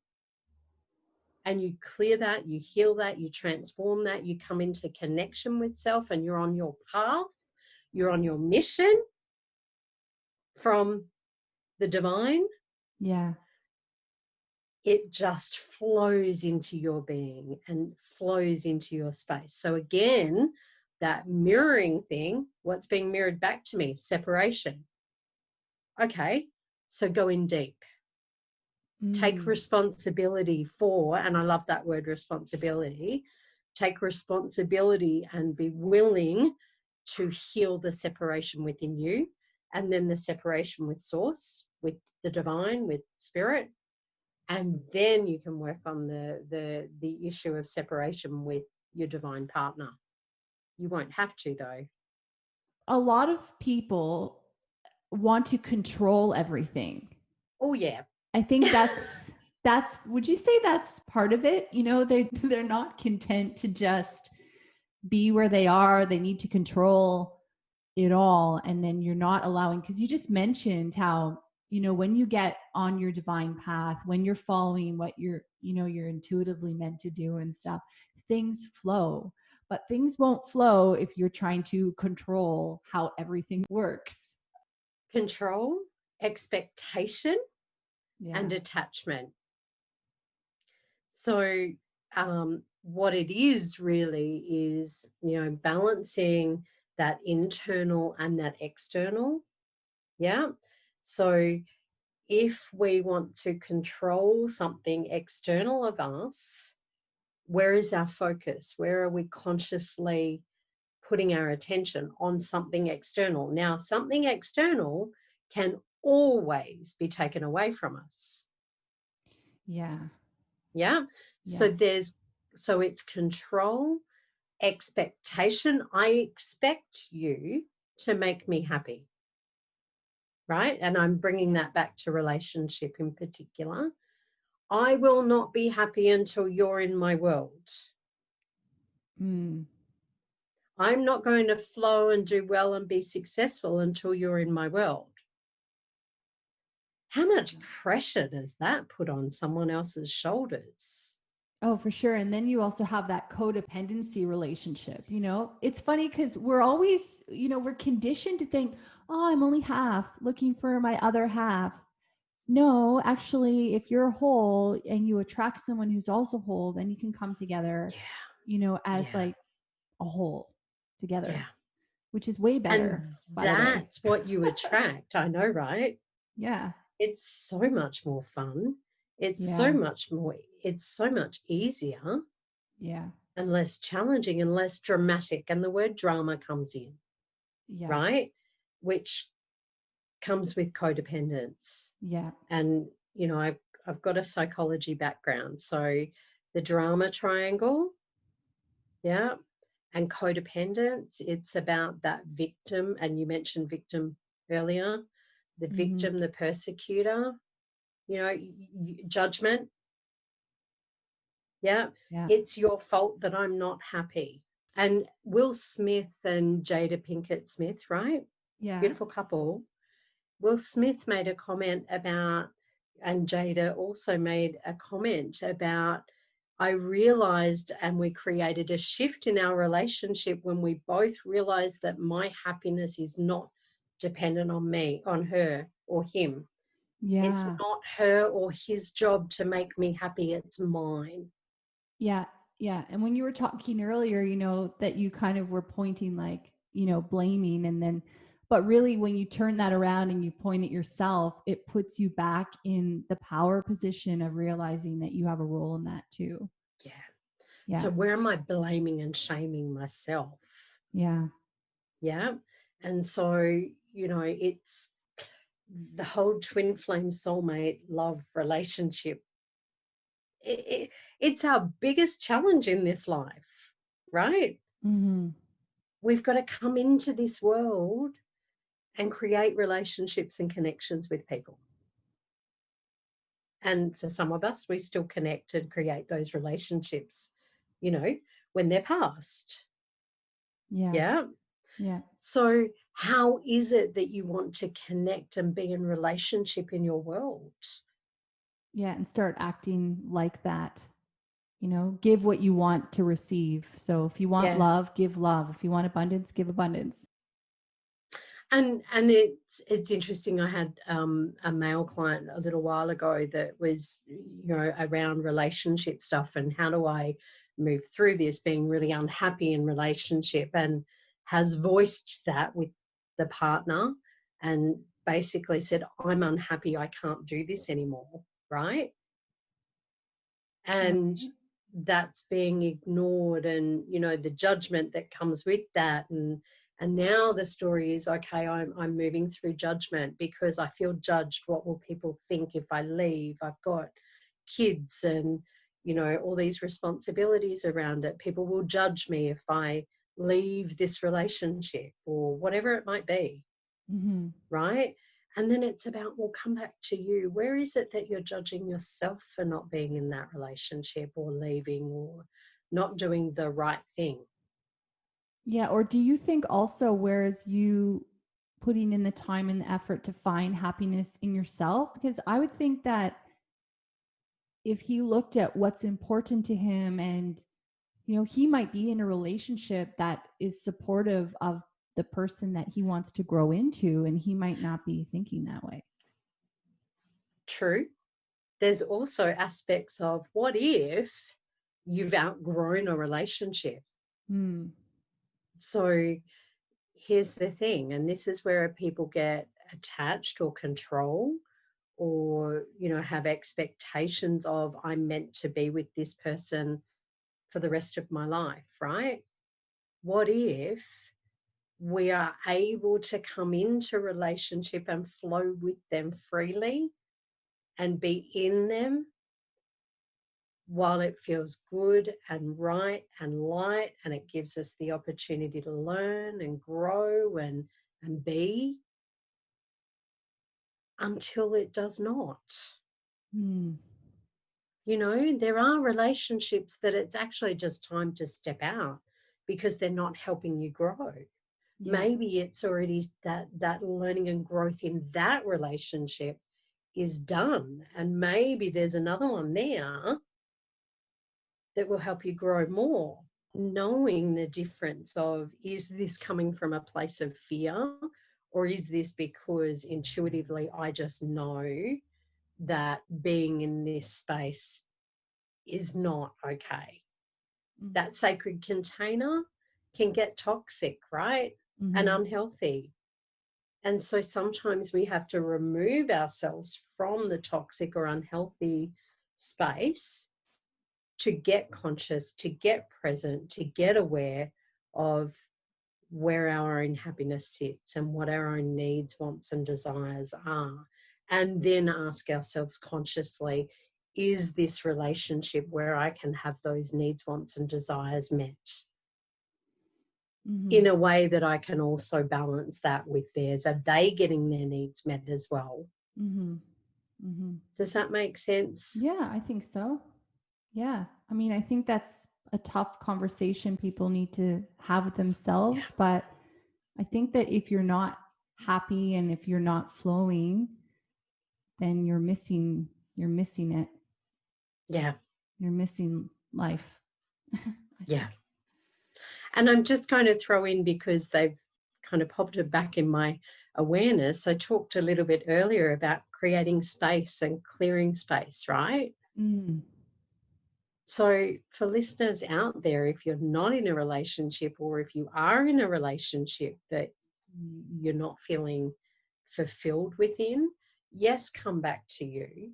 and you clear that, you heal that, you transform that, you come into connection with self and you're on your path, you're on your mission from the divine, Yeah. it just flows into your being and flows into your space. So again, that mirroring thing, what's being mirrored back to me? Separation. Okay, so go in deep. Take responsibility for, and I love that word responsibility, take responsibility and be willing to heal the separation within you, and then the separation with source, with the divine, with spirit. And then you can work on the issue of separation with your divine partner. You won't have to, though. A lot of people want to control everything. Oh yeah. I think that's would you say that's part of it? You know, they're not content to just be where they are. They need to control it all. And then you're not allowing, because you just mentioned how, you know, when you get on your divine path, when you're following what you're intuitively meant to do and stuff, things flow. But things won't flow if you're trying to control how everything works. Control, expectation, Yeah. and attachment. So what it is really is, balancing that internal and that external. Yeah. So if we want to control something external of us, where is our focus? Where are we consciously putting our attention on something external? Now, something external can always be taken away from us. Yeah. Yeah. Yeah. So it's control, expectation. I expect you to make me happy. Right. And I'm bringing that back to relationship in particular. I will not be happy until you're in my world. Mm. I'm not going to flow and do well and be successful until you're in my world. How much pressure does that put on someone else's shoulders? Oh, for sure. And then you also have that codependency relationship. You know, it's funny because we're always, we're conditioned to think, oh, I'm only half looking for my other half. No, actually, if you're whole and you attract someone who's also whole, then you can come together, Yeah. as Yeah. like a whole together, Yeah. which is way better, And by the way. that's what you attract. I know, right? Yeah. It's so much more fun. It's so Yeah. much more, it's so much easier Yeah. and less challenging and less dramatic. And the word drama comes in, Yeah. right? Which comes with codependence. Yeah. And, I've got a psychology background. So the drama triangle, yeah, and codependence, it's about that victim. And you mentioned victim earlier, the Mm-hmm. victim, the persecutor, judgment. Yeah, Yeah. it's your fault that I'm not happy. And Will Smith and Jada Pinkett Smith, right? Yeah. Beautiful couple. Will Smith made a comment about, and Jada also made a comment about I realized, and we created a shift in our relationship when we both realized that my happiness is not dependent on me, on her or him. It's Yeah. not her or his job to make me happy, it's mine. Yeah. Yeah. And when you were talking earlier, that you kind of were pointing like, blaming and then, but really when you turn that around and you point at yourself, it puts you back in the power position of realizing that you have a role in that too. Yeah. So Yeah. where am I blaming and shaming myself? Yeah. Yeah. And so, it's the whole twin flame soulmate love relationship. It's our biggest challenge in this life, right? Mm-hmm. We've got to come into this world and create relationships and connections with people. And for some of us, we still connect and create those relationships, you know, when they're past. Yeah. Yeah. Yeah. So, how is it that you want to connect and be in relationship in your world? Yeah. And start acting like that. Give what you want to receive. So if you want Yeah. love, give love. If you want abundance, give abundance. And it's interesting. I had a male client a little while ago that was, around relationship stuff and how do I move through this, being really unhappy in relationship, and has voiced that with the partner and basically said, I'm unhappy, I can't do this anymore, right? And Right. that's being ignored, and the judgment that comes with that. And now the story is, okay, I'm moving through judgment because I feel judged. What will people think if I leave? I've got kids and all these responsibilities around it. People will judge me if I leave this relationship or whatever it might be, Mm-hmm. right? And then it's about, well, come back to you. Where is it that you're judging yourself for not being in that relationship or leaving or not doing the right thing? Yeah. Or do you think also, whereas you putting in the time and the effort to find happiness in yourself? Because I would think that if he looked at what's important to him and, he might be in a relationship that is supportive of the person that he wants to grow into, and he might not be thinking that way. True. There's also aspects of, what if you've outgrown a relationship? Hmm. So here's the thing, and this is where people get attached or control, or have expectations of, I'm meant to be with this person for the rest of my life, right? What if we are able to come into relationship and flow with them freely and be in them while it feels good and right and light, and it gives us the opportunity to learn and grow and be, until it does not. Hmm. There are relationships that it's actually just time to step out because they're not helping you grow. Yeah. Maybe it's already that learning and growth in that relationship is done, and maybe there's another one there that will help you grow more. Knowing the difference of, is this coming from a place of fear, or is this because intuitively I just know that being in this space is not okay? Mm-hmm. That sacred container can get toxic, right? And Mm-hmm. unhealthy. And so sometimes we have to remove ourselves from the toxic or unhealthy space to get conscious, to get present, to get aware of where our own happiness sits and what our own needs, wants, and desires are. And then ask ourselves consciously, is this relationship where I can have those needs, wants, and desires met Mm-hmm. in a way that I can also balance that with theirs? Are they getting their needs met as well? Mm-hmm. Mm-hmm. Does that make sense? Yeah, I think so. Yeah. I mean, I think that's a tough conversation people need to have with Yeah. themselves. But I think that if you're not happy and if you're not flowing, then you're missing it. Yeah. You're missing life. I Yeah. think. And I'm just going to throw in, because they've kind of popped it back in my awareness. I talked a little bit earlier about creating space and clearing space, right? Mm. So for listeners out there, if you're not in a relationship, or if you are in a relationship that you're not feeling fulfilled within, yes, come back to you.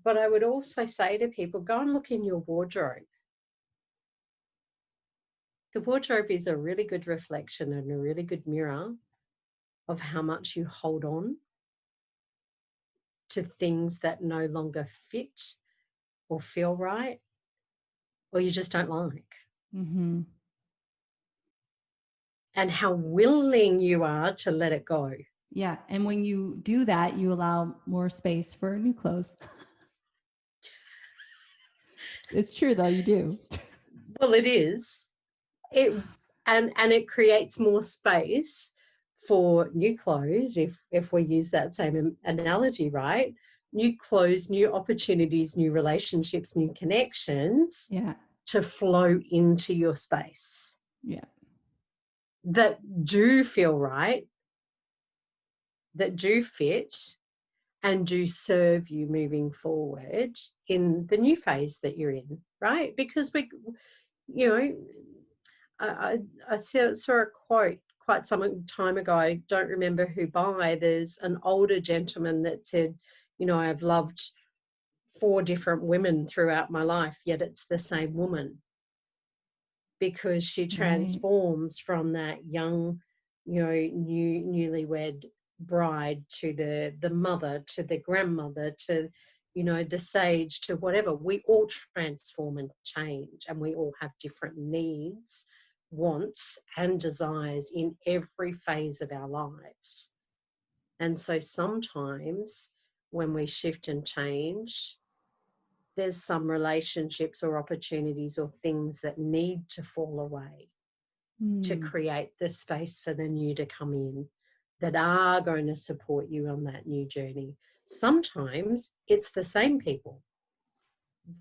But I would also say to people, go and look in your wardrobe. The wardrobe is a really good reflection and a really good mirror of how much you hold on to things that no longer fit or feel right, or you just don't like, Mm-hmm. and how willing you are to let it go. Yeah. And when you do that, you allow more space for new clothes. It's true, though. You do. Well, it is. It and it creates more space for new clothes, if we use that same analogy, right? New clothes, new opportunities, new relationships, new connections Yeah. to flow into your space Yeah. that do feel right, that do fit, and do serve you moving forward in the new phase that you're in, right? Because we, you know, I saw a quote quite some time ago. I don't remember who by. There's an older gentleman that said, I've loved 4 different women throughout my life, yet it's the same woman, because she Right. transforms from that young, newlywed bride to the mother, to the grandmother, to the sage, to whatever. We all transform and change, and we all have different needs, wants, and desires in every phase of our lives. And so sometimes when we shift and change, there's some relationships or opportunities or things that need to fall away to Mm. create the space for the new to come in, that are going to support you on that new journey. Sometimes it's the same people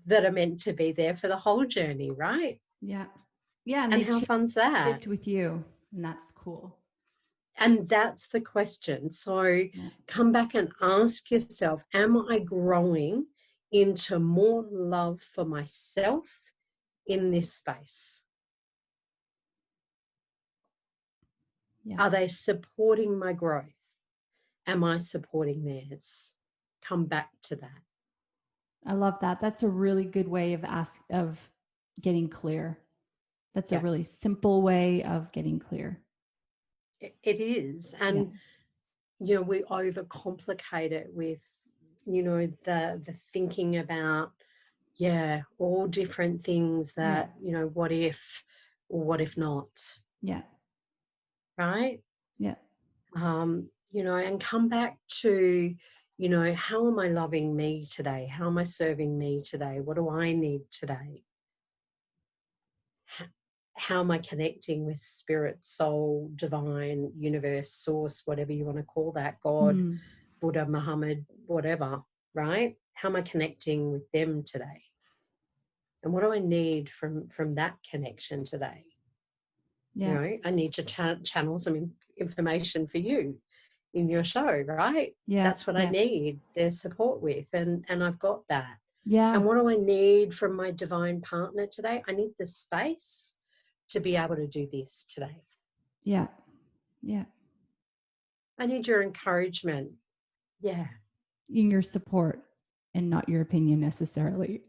that are meant to be there for the whole journey, right? Yeah. Yeah. And And they how fun's that? shift with you. And that's cool. And that's the question. So Yeah. come back and ask yourself, am I growing into more love for myself in this space? Yeah. Are they supporting my growth? Am I supporting theirs? Come back to that. I love that. That's a really good way of getting clear. That's a Yeah, really simple way of getting clear. it is. Yeah. And, we overcomplicate it with, the thinking about, all different things Yeah. that, what if, or what if not, Yeah. right? Yeah. And come back to, how am I loving me today? How am I serving me today? What do I need today? How am I connecting with spirit, soul, divine, universe, source, whatever you want to call that, God, Mm. Buddha, Muhammad, whatever, right? How am I connecting with them today? And what do I need from that connection today? Yeah. I need to channel some information for you in your show, right? Yeah. That's what I Yeah. need their support with, and I've got that. Yeah. And what do I need from my divine partner today? I need the space to be able to do this today. Yeah. Yeah. I need your encouragement. Yeah, In your support and not your opinion necessarily.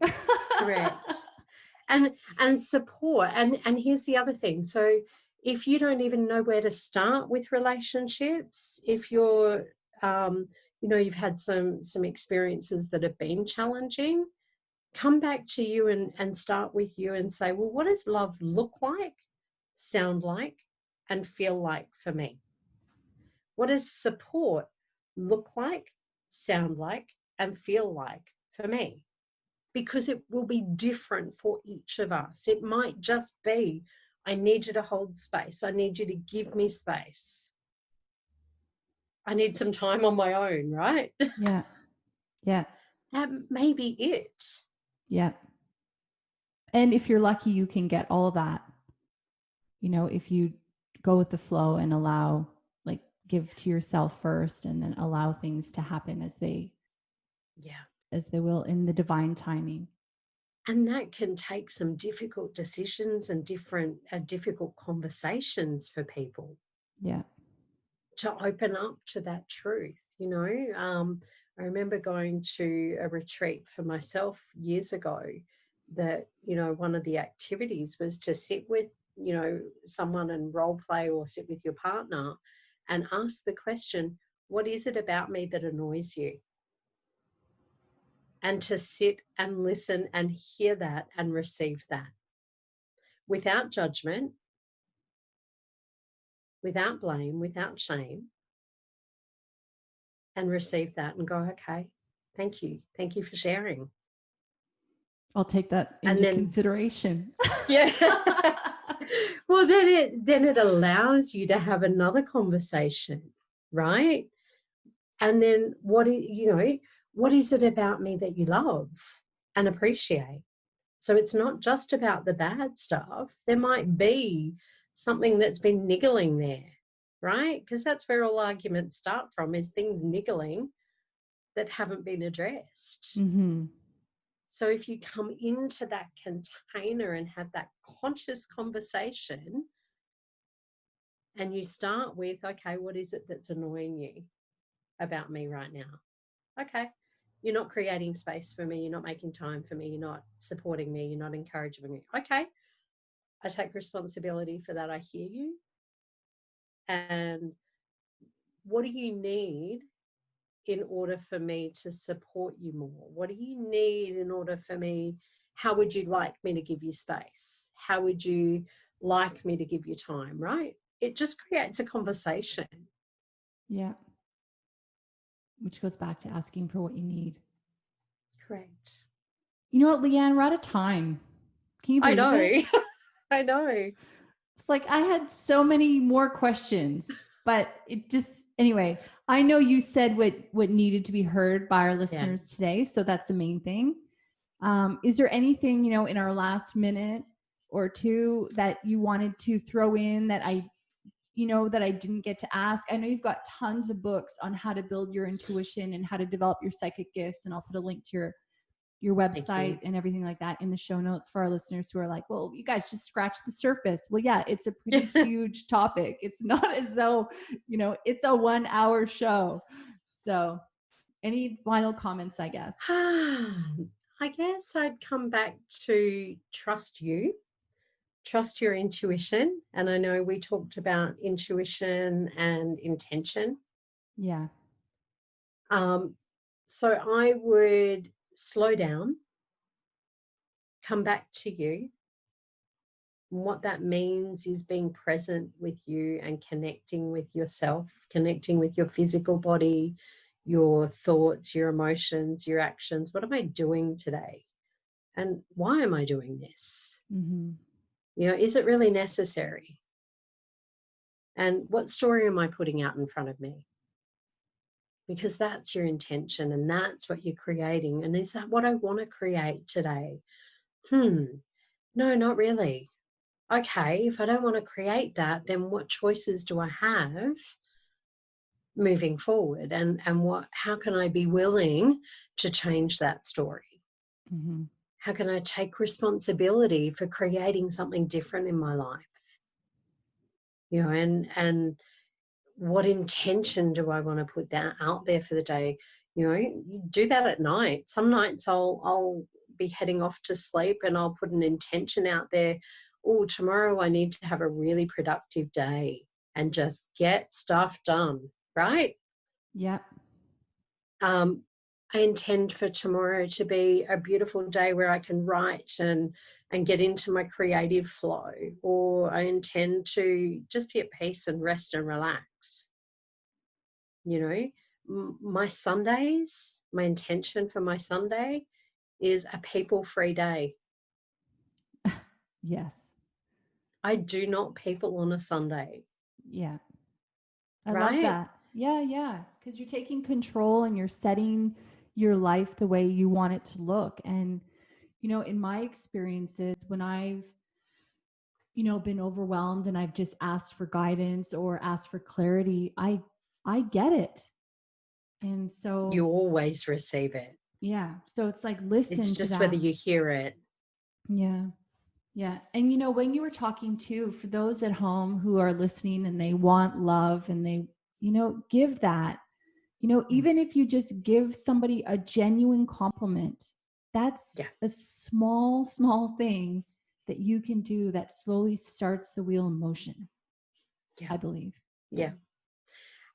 correct. And support. And here's the other thing. So if you don't even know where to start with relationships, if you're you've had some experiences that have been challenging, come back to you and start with you and say, well, what does love look like, sound like, and feel like for me? What does support look like, sound like, and feel like for me? Because it will be different for each of us. It might just be, I need you to hold space. I need you to give me space. I need some time on my own, right? Yeah. Yeah. That may be it. Yeah. And if you're lucky, you can get all that, if you go with the flow and allow, like, give to yourself first and then allow things to happen Yeah. as they will in the divine timing. And that can take some difficult decisions and difficult conversations for people Yeah. to open up to that truth. I remember going to a retreat for myself years ago that, one of the activities was to sit with, someone and role play or sit with your partner and ask the question, what is it about me that annoys you? And to sit and listen and hear that and receive that without judgment, without blame, without shame, and receive that and go, okay, thank you. Thank you for sharing. I'll take that And into then, consideration. yeah. Well, then it allows you to have another conversation, right? And then what is it about me that you love and appreciate? So it's not just about the bad stuff. There might be something that's been niggling there, right? Because that's where all arguments start from, is things niggling that haven't been addressed. Mm-hmm. So if you come into that container and have that conscious conversation, and you start with, okay, what is it that's annoying you about me right now? Okay, you're not creating space for me. You're not making time for me. You're not supporting me. You're not encouraging me. Okay, I take responsibility for that. I hear you. And what do you need in order for me to support you more? What do you need in order for me? How would you like me to give you space? How would you like me to give you time, right? It just creates a conversation. Yeah. Which goes back to asking for what you need. Correct. You know what, Leanne, we're out of time. Can you I believe know. it? I know. It's like I had so many more questions, but it just, anyway, I know you said what needed to be heard by our Yeah. listeners today, so that's the main thing. Is there anything, in our last minute or two that you wanted to throw in that I didn't get to ask? I know you've got tons of books on how to build your intuition and how to develop your psychic gifts, and I'll put a link to your Thank you. website and everything like that in the show notes for our listeners who are like, well, you guys just scratch the surface. Well, yeah, it's a pretty huge topic. It's not as though, it's a 1 hour show. So any final comments, I guess? I guess I'd come back to trust you, trust your intuition. And I know we talked about intuition and intention. Yeah. So I would slow down, come back to you. And what that means is being present with you and connecting with yourself, connecting with your physical body, your thoughts, your emotions, your actions. What am I doing today? And why am I doing this? Mm-hmm. Is it really necessary? And what story am I putting out in front of me? Because that's your intention and that's what you're creating. And is that what I want to create today? No, not really. Okay, if I don't want to create that, then what choices do I have moving forward? And how can I be willing to change that story? Mm-hmm. How can I take responsibility for creating something different in my life? And what intention do I want to put that out there for the day? You do that at night. Some nights I'll be heading off to sleep and I'll put an intention out there. Oh, tomorrow I need to have a really productive day and just get stuff done, right? Yeah. I intend for tomorrow to be a beautiful day where I can write and get into my creative flow, or I intend to just be at peace and rest and relax. My Sundays, my intention for my Sunday is a people-free day. Yes. I do not people on a Sunday. Yeah. I love Right? that. Yeah, yeah. Because you're taking control and you're setting your life the way you want it to look. And, In my experiences, when I've, been overwhelmed and I've just asked for guidance or asked for clarity, I get it. And You so, always receive it. yeah. So it's like, It's listen to just whether that. you hear it. Yeah. Yeah. And when you were talking too, for those at home who are listening and they want love and they, give that, even if you just give somebody a genuine compliment, that's Yeah, a small, small thing that you can do that slowly starts the wheel in motion, yeah, I believe. yeah.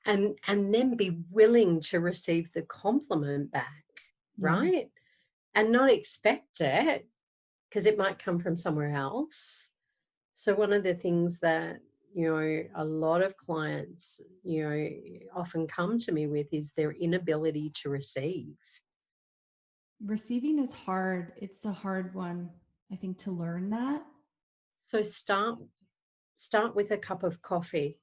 And then be willing to receive the compliment back, Yeah. right? And not expect it, because it might come from somewhere else. So one of the things that, a lot of clients, often come to me with is their inability to receive. Receiving is hard. It's a hard one, I think, to learn that. So start with a cup of coffee.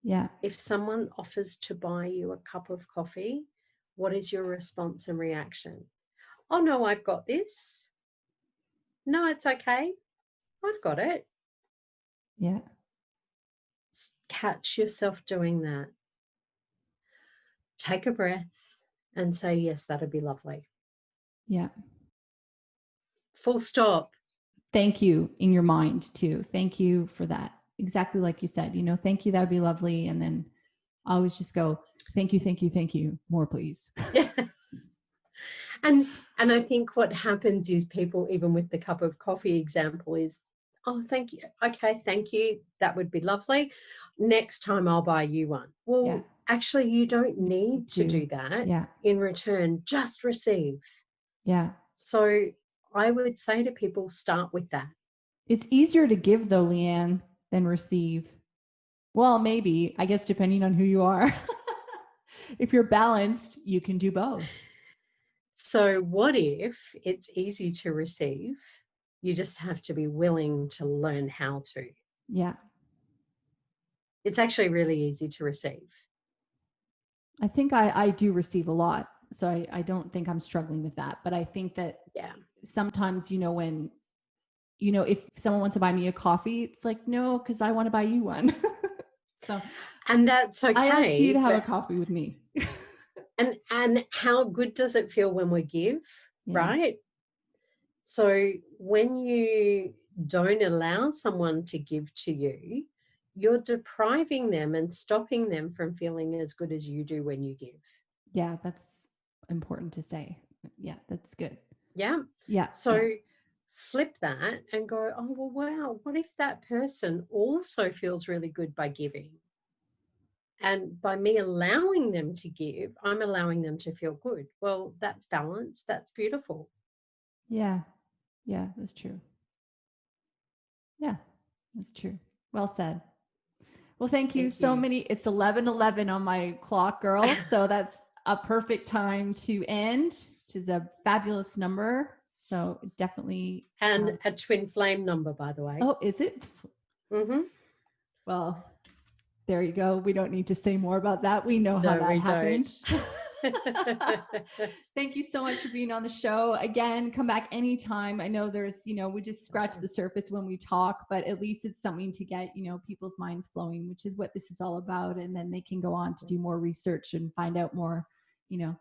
Yeah. If someone offers to buy you a cup of coffee, what is your response and reaction? Oh no, I've got this. No, it's okay. I've got it. Yeah. Catch yourself doing that. Take a breath and say, yes, that'd be lovely. Yeah. Full stop. Thank you in your mind too. Thank you for that. Exactly like you said, thank you. That would be lovely. And then I always just go, thank you, thank you, thank you. More, please. Yeah. And I think what happens is people, even with the cup of coffee example, is, oh, thank you. Okay, thank you. That would be lovely. Next time I'll buy you one. Well, Yeah. actually, you don't need to do that. Yeah. In return, just receive. Yeah. So I would say to people, start with that. It's easier to give though, Leanne, than receive. Well, maybe, I guess, depending on who you are. If you're balanced, you can do both. So what if it's easy to receive? You just have to be willing to learn how to. Yeah. It's actually really easy to receive. I think I do receive a lot. So I don't think I'm struggling with that. But I think that sometimes, when, if someone wants to buy me a coffee, it's like, no, because I want to buy you one. So, and that's okay. I asked you to have a coffee with me. and how good does it feel when we give, right? So when you don't allow someone to give to you, you're depriving them and stopping them from feeling as good as you do when you give. Yeah, that's important to say. Yeah, that's good. Yeah. Yeah. So flip that and go, oh, well, wow, what if that person also feels really good by giving? And by me allowing them to give, I'm allowing them to feel good. Well, that's balance. That's beautiful. Yeah. Yeah, that's true. Yeah, that's true. Well said. Well, thank you so many. It's 11:11 on my clock, girl. So that's a perfect time to end, which is a fabulous number. So definitely. And a twin flame number, by the way. Oh, is it? Mm-hmm. Well, there you go. We don't need to say more about that. We know how that happened. Thank you so much for being on the show. Again, come back anytime. I know there's, we just scratch the surface when we talk, but at least it's something to get, people's minds flowing, which is what this is all about. And then they can go on to do more research and find out more,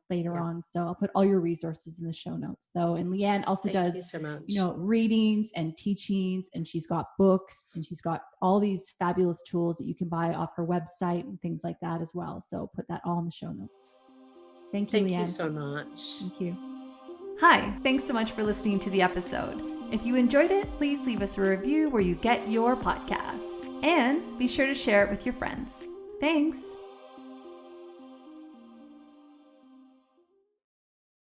later on. So I'll put all your resources in the show notes though. And Leanne also does, so much. readings and teachings, and she's got books and she's got all these fabulous tools that you can buy off her website and things like that as well. So put that all in the show notes. Thank you, Leanne. Thank you so much. Thank you. Hi, thanks so much for listening to the episode. If you enjoyed it, please leave us a review where you get your podcasts. And be sure to share it with your friends. Thanks.